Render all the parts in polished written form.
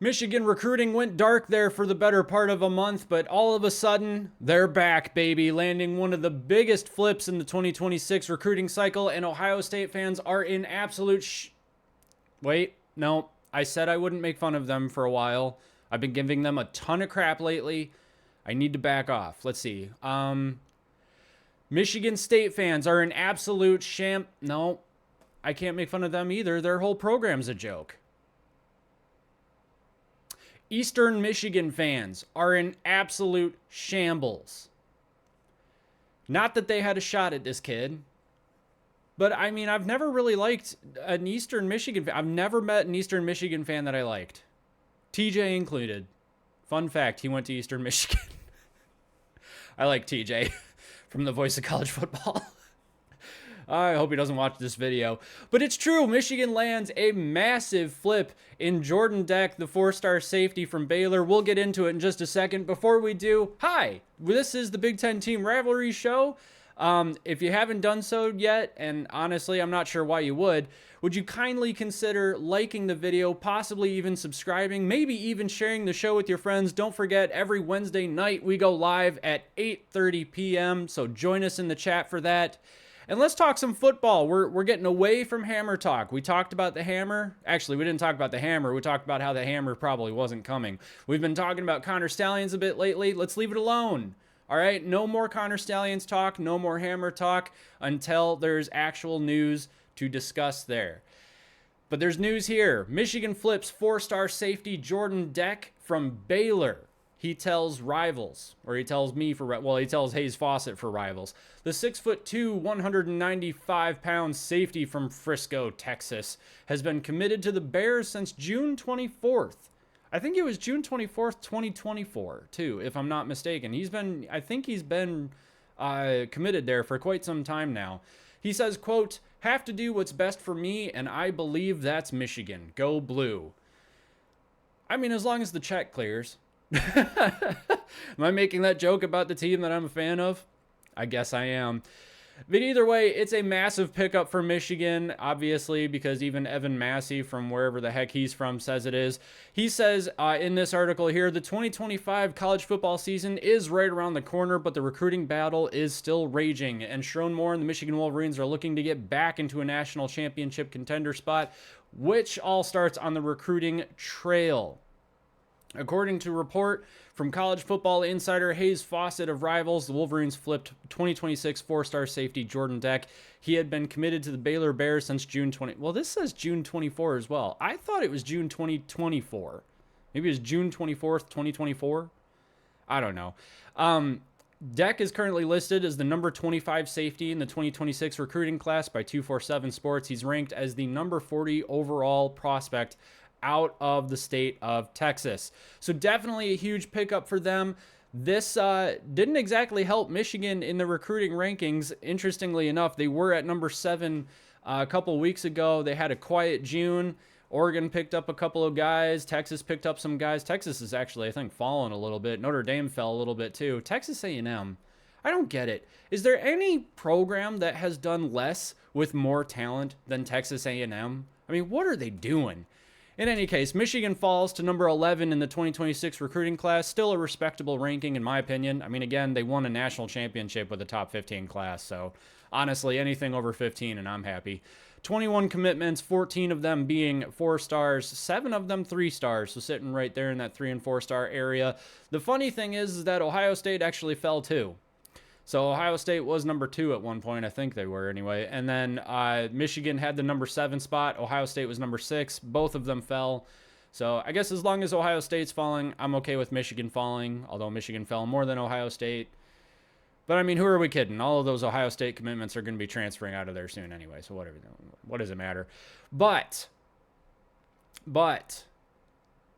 Michigan recruiting went dark there for the better part of a month, but all of a sudden, they're back, baby, landing one of the biggest flips in the 2026 recruiting cycle, and Ohio State fans are in absolute Wait, no, I said I wouldn't make fun of them for a while. I've been giving them a ton of crap lately. I need to back off. Let's see. Michigan State fans are in absolute No, I can't make fun of them either. Their whole program's a joke. Eastern Michigan fans are in absolute shambles. Not that they had a shot at this kid, but I mean, I've never really liked an Eastern Michigan fan. I've never met an Eastern Michigan fan that I liked. TJ included. Fun fact, he went to Eastern Michigan. I like TJ from the Voice of College Football. I hope he doesn't watch this video. But it's true, Michigan lands a massive flip in Jordan Deck, the 4-star safety from Baylor. We'll get into it in just a second. Before we do, hi, this is the Big Ten Team Rivalry Show. If you haven't done so yet, and honestly, I'm not sure why you would you kindly consider liking the video, possibly even subscribing, maybe even sharing the show with your friends. Don't forget, every Wednesday night we go live at 8:30 p.m., so join us in the chat for that. And let's talk some football. We're getting away from Hammer talk. We talked about the Hammer. Actually, we didn't talk about the Hammer. We talked about how the Hammer probably wasn't coming. We've been talking about Connor Stallions a bit lately. Let's leave it alone. All right, no more Connor Stallions talk, no more Hammer talk until there's actual news to discuss there. But there's news here. Michigan flips 4-star safety Jordan Deck from Baylor. He tells Rivals, or he tells me he tells Hayes Fawcett for Rivals. The 6'2", 195-pound safety from Frisco, Texas, has been committed to the Bears since June 24th. I think it was June 24th, 2024, too, if I'm not mistaken. I think he's been committed there for quite some time now. He says, quote, "Have to do what's best for me, and I believe that's Michigan. Go Blue." I mean, as long as the check clears. Am I making that joke about the team that I'm a fan of? I guess I am. But either way, it's a massive pickup for Michigan, obviously, because even Evan Massey from wherever the heck he's from says it is. He says in this article here, the 2025 college football season is right around the corner, but the recruiting battle is still raging. And Sharon Moore and the Michigan Wolverines are looking to get back into a national championship contender spot, which all starts on the recruiting trail. According to a report from College Football Insider Hayes Fawcett of Rivals, the Wolverines flipped 2026 4-star safety Jordan Deck. He had been committed to the Baylor Bears since June 20. Well, this says June 24 as well. I thought it was June 2024. Maybe it was June 24th, 2024. I don't know. Deck is currently listed as the number 25 safety in the 2026 recruiting class by 247 Sports. He's ranked as the number 40 overall prospect out of the state of Texas. So definitely a huge pickup for them. This didn't exactly help Michigan in the recruiting rankings. Interestingly enough, they were at number 7 a couple weeks ago. They had a quiet June. Oregon picked up a couple of guys. Texas picked up some guys. Texas is actually, I think, fallen a little bit. Notre Dame fell a little bit too. Texas A&M, I don't get it. Is there any program that has done less with more talent than Texas A&M? I mean, what are they doing? In any case, Michigan falls to number 11 in the 2026 recruiting class. Still a respectable ranking, in my opinion. I mean, again, they won a national championship with a top 15 class. So, honestly, anything over 15, and I'm happy. 21 commitments, 14 of them being 4 stars, 7 of them 3 stars. So, sitting right there in that 3 and 4 star area. The funny thing is that Ohio State actually fell too. So Ohio State was number 2 at one point. I think they were anyway. And then Michigan had the number 7 spot. Ohio State was number 6. Both of them fell. So I guess as long as Ohio State's falling, I'm okay with Michigan falling, although Michigan fell more than Ohio State. But I mean, who are we kidding? All of those Ohio State commitments are going to be transferring out of there soon anyway. So whatever. What does it matter? But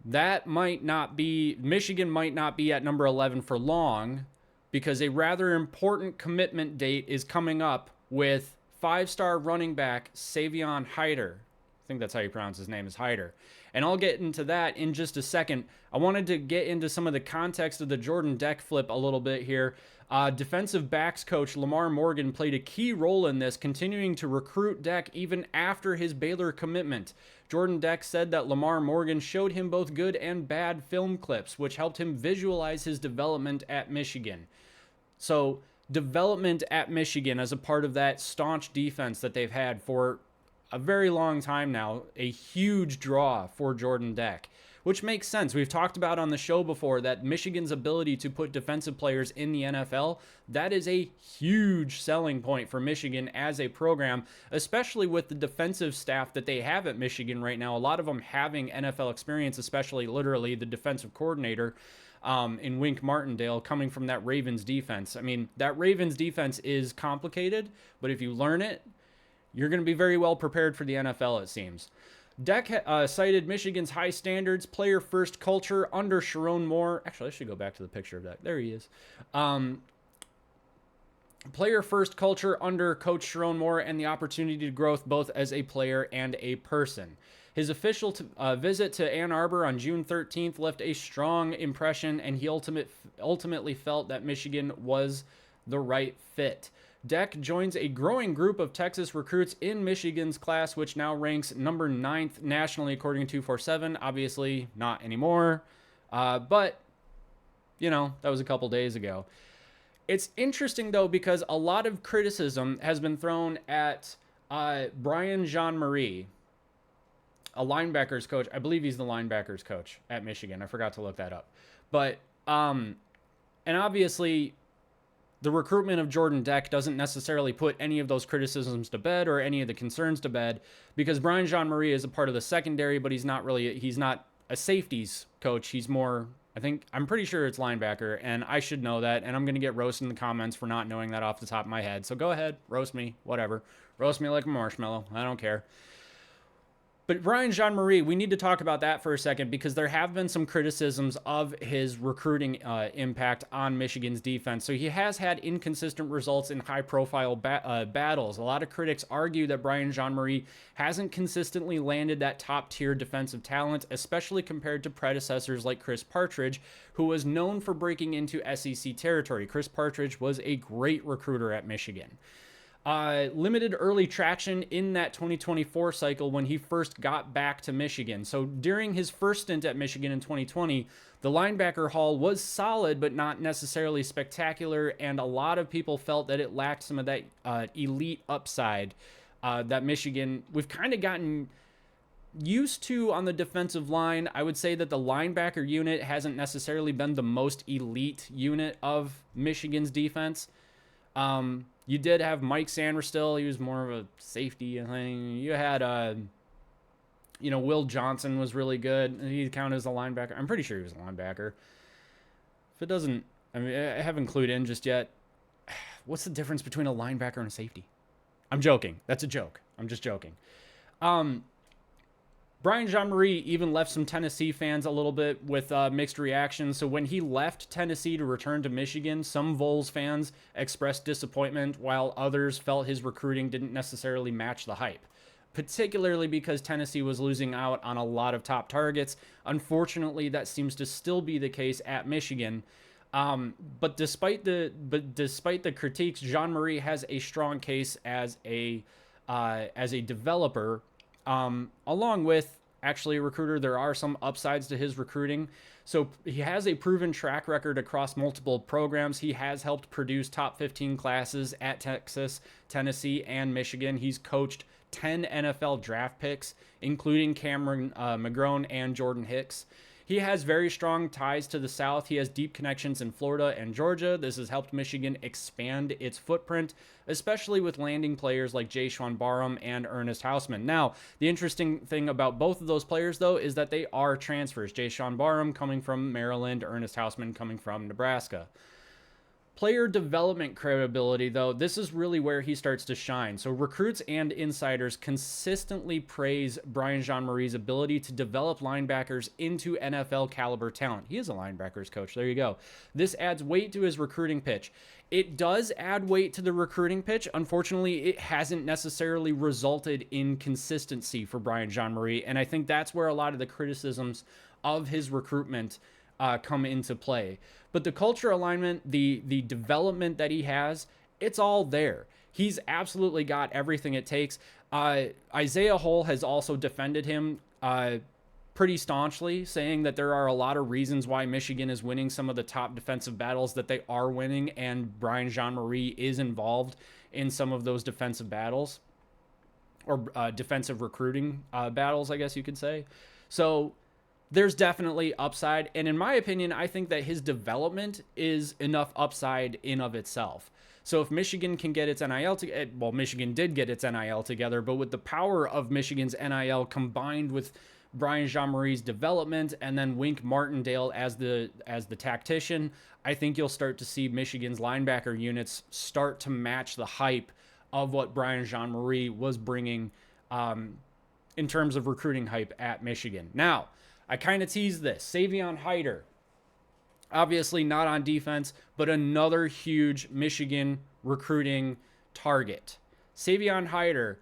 that might not be, Michigan might not be at number 11 for long, because a rather important commitment date is coming up with 5-star running back Savion Hiter. I think that's how you pronounce his name, is Hiter. And I'll get into that in just a second. I wanted to get into some of the context of the Jordan Deck flip a little bit here. Defensive backs coach Lamar Morgan played a key role in this, continuing to recruit Deck even after his Baylor commitment. Jordan Deck said that Lamar Morgan showed him both good and bad film clips, which helped him visualize his development at Michigan. So, development at Michigan as a part of that staunch defense that they've had for a very long time now, a huge draw for Jordan Deck, which makes sense. We've talked about on the show before that Michigan's ability to put defensive players in the NFL, that is a huge selling point for Michigan as a program, especially with the defensive staff that they have at Michigan right now. A lot of them having NFL experience, especially literally the defensive coordinator in Wink Martindale coming from that Ravens defense. I mean, that Ravens defense is complicated, but if you learn it, you're going to be very well prepared for the NFL, it seems. Deck cited Michigan's high standards, player-first culture under Sharon Moore. Actually, I should go back to the picture of Deck. There he is. Player-first culture under Coach Sharon Moore and the opportunity to grow both as a player and a person. His official visit to Ann Arbor on June 13th left a strong impression, and he ultimately felt that Michigan was the right fit. Deck joins a growing group of Texas recruits in Michigan's class, which now ranks number 9th nationally according to 247. Obviously, not anymore. But, you know, that was a couple days ago. It's interesting, though, because a lot of criticism has been thrown at Brian Jean-Marie, a linebackers coach. I believe he's the linebackers coach at Michigan. I forgot to look that up. But, and obviously, the recruitment of Jordan Deck doesn't necessarily put any of those criticisms to bed or any of the concerns to bed, because Brian Jean-Marie is a part of the secondary, but he's not a safeties coach. He's more, I'm pretty sure it's linebacker, and I should know that, and I'm going to get roasted in the comments for not knowing that off the top of my head. So go ahead, roast me, whatever. Roast me like a marshmallow. I don't care. But Brian Jean-Marie, we need to talk about that for a second, because there have been some criticisms of his recruiting impact on Michigan's defense. So he has had inconsistent results in high-profile battles. A lot of critics argue that Brian Jean-Marie hasn't consistently landed that top-tier defensive talent, especially compared to predecessors like Chris Partridge, who was known for breaking into SEC territory. Chris Partridge was a great recruiter at Michigan. Limited early traction in that 2024 cycle when he first got back to Michigan. So during his first stint at Michigan in 2020, the linebacker haul was solid, but not necessarily spectacular, and a lot of people felt that it lacked some of that elite upside that Michigan, we've kind of gotten used to on the defensive line. I would say that the linebacker unit hasn't necessarily been the most elite unit of Michigan's defense. You did have Mike Sanderstill. He was more of a safety thing. You had, Will Johnson was really good. He counted as a linebacker. I'm pretty sure he was a linebacker. If it doesn't, I haven't clued in just yet. What's the difference between a linebacker and a safety? I'm joking. That's a joke. I'm just joking. Brian Jean-Marie even left some Tennessee fans a little bit with mixed reactions. So when he left Tennessee to return to Michigan, some Vols fans expressed disappointment, while others felt his recruiting didn't necessarily match the hype, particularly because Tennessee was losing out on a lot of top targets. Unfortunately, that seems to still be the case at Michigan. But despite the critiques, Jean-Marie has a strong case as a developer. Along with actually a recruiter, there are some upsides to his recruiting. So he has a proven track record across multiple programs. He has helped produce top 15 classes at Texas, Tennessee, and Michigan. He's coached 10 NFL draft picks, including Cameron McGrone and Jordan Hicks. He has very strong ties to the South. He has deep connections in Florida and Georgia. This has helped Michigan expand its footprint, especially with landing players like Jayshawn Barham and Ernest Hausman. Now, the interesting thing about both of those players, though, is that they are transfers. Jayshawn Barham coming from Maryland, Ernest Hausman coming from Nebraska. Player development credibility, though, this is really where he starts to shine. So recruits and insiders consistently praise Brian Jean-Marie's ability to develop linebackers into NFL caliber talent. He is a linebackers coach. There you go. This adds weight to his recruiting pitch. It does add weight to the recruiting pitch. Unfortunately, it hasn't necessarily resulted in consistency for Brian Jean-Marie, and I think that's where a lot of the criticisms of his recruitment come into play. But the culture alignment, the development that he has, it's all there. He's absolutely got everything it takes. Isaiah Hull has also defended him pretty staunchly, saying that there are a lot of reasons why Michigan is winning some of the top defensive battles that they are winning, and Brian Jean-Marie is involved in some of those defensive battles, or defensive recruiting battles, I guess you could say. So there's definitely upside, and in my opinion, I think that his development is enough upside in of itself. So if Michigan can get its NIL together, well, Michigan did get its NIL together, but with the power of Michigan's NIL combined with Brian Jean-Marie's development and then Wink Martindale as the tactician, I think you'll start to see Michigan's linebacker units start to match the hype of what Brian Jean-Marie was bringing in terms of recruiting hype at Michigan. Now, I kind of teased this. Savion Hiter, obviously not on defense, but another huge Michigan recruiting target. Savion Hiter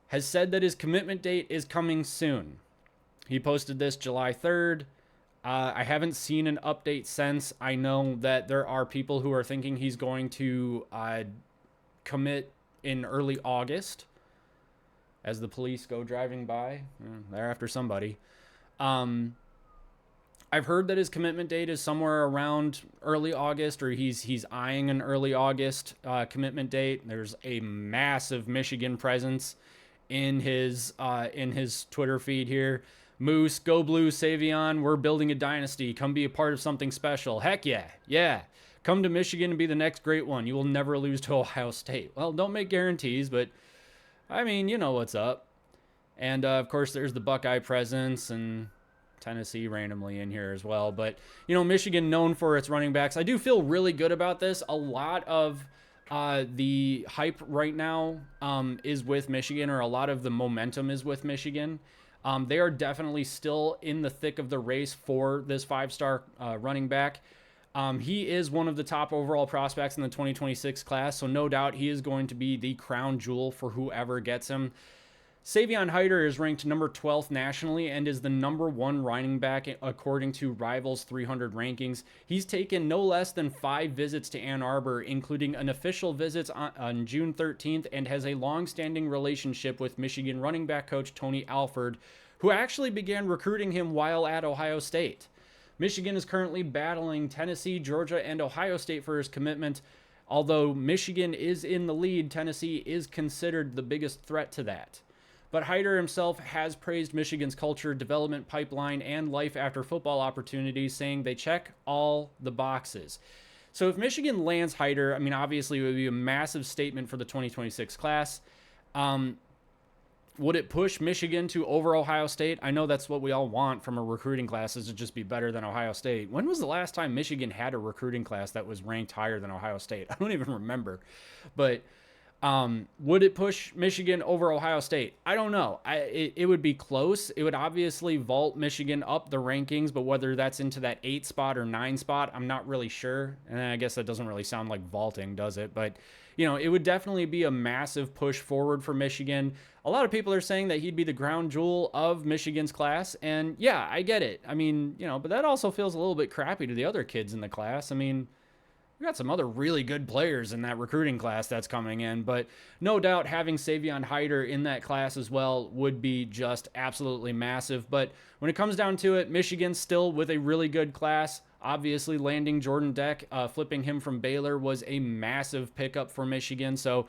has said that his commitment date is coming soon. He posted this July 3rd. I haven't seen an update since. I know that there are people who are thinking he's going to commit in early August as the police go driving by. They're after somebody. I've heard that his commitment date is somewhere around early August, or he's eyeing an early August commitment date. There's a massive Michigan presence in his Twitter feed here. Moose, go blue, Savion. We're building a dynasty. Come be a part of something special. Heck yeah. Yeah. Come to Michigan and be the next great one. You will never lose to Ohio State. Well, don't make guarantees, but I mean, you know what's up. And of course, there's the Buckeye presence and Tennessee randomly in here as well. But, you know, Michigan known for its running backs. I do feel really good about this. A lot of the hype right now is with Michigan, or a lot of the momentum is with Michigan. They are definitely still in the thick of the race for this 5-star running back. He is one of the top overall prospects in the 2026 class, so no doubt he is going to be the crown jewel for whoever gets him. Savion Hiter is ranked number 12th nationally and is the number 1 running back according to Rivals 300 rankings. He's taken no less than 5 visits to Ann Arbor, including an official visit on June 13th, and has a long-standing relationship with Michigan running back coach Tony Alford, who actually began recruiting him while at Ohio State. Michigan is currently battling Tennessee, Georgia, and Ohio State for his commitment. Although Michigan is in the lead, Tennessee is considered the biggest threat to that. But Hiter himself has praised Michigan's culture, development pipeline, and life after football opportunities, saying they check all the boxes. So if Michigan lands Hiter, I mean, obviously it would be a massive statement for the 2026 class. Would it push Michigan to over Ohio State? I know that's what we all want from a recruiting class, is to just be better than Ohio State. When was the last time Michigan had a recruiting class that was ranked higher than Ohio State? I don't even remember. But would it push Michigan over Ohio State? I don't know. It would be close. It would obviously vault Michigan up the rankings, but whether that's into that 8 spot or 9 spot, I'm not really sure. And I guess that doesn't really sound like vaulting, does it? But, you know, it would definitely be a massive push forward for Michigan. A lot of people are saying that he'd be the crown jewel of Michigan's class. And yeah, I get it. I mean, you know, but that also feels a little bit crappy to the other kids in the class. I mean, we got some other really good players in that recruiting class that's coming in, but no doubt having Savion Hiter in that class as well would be just absolutely massive. But when it comes down to it, Michigan still with a really good class. Obviously, landing Jordan Deck, flipping him from Baylor, was a massive pickup for Michigan. So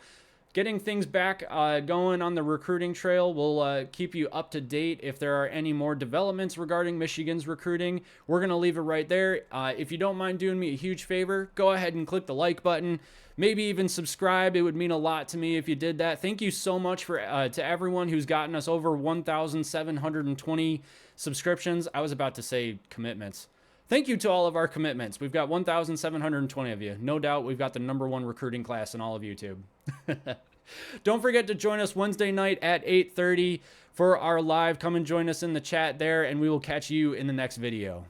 getting things back going on the recruiting trail. We'll keep you up to date if there are any more developments regarding Michigan's recruiting. We're going to leave it right there. If you don't mind doing me a huge favor, go ahead and click the like button. Maybe even subscribe. It would mean a lot to me if you did that. Thank you so much for to everyone who's gotten us over 1,720 subscriptions. I was about to say commitments. Thank you to all of our commitments. We've got 1,720 of you. No doubt we've got the #1 recruiting class in all of YouTube. Don't forget to join us Wednesday night at 8:30 for our live. Come and join us in the chat there, and we will catch you in the next video.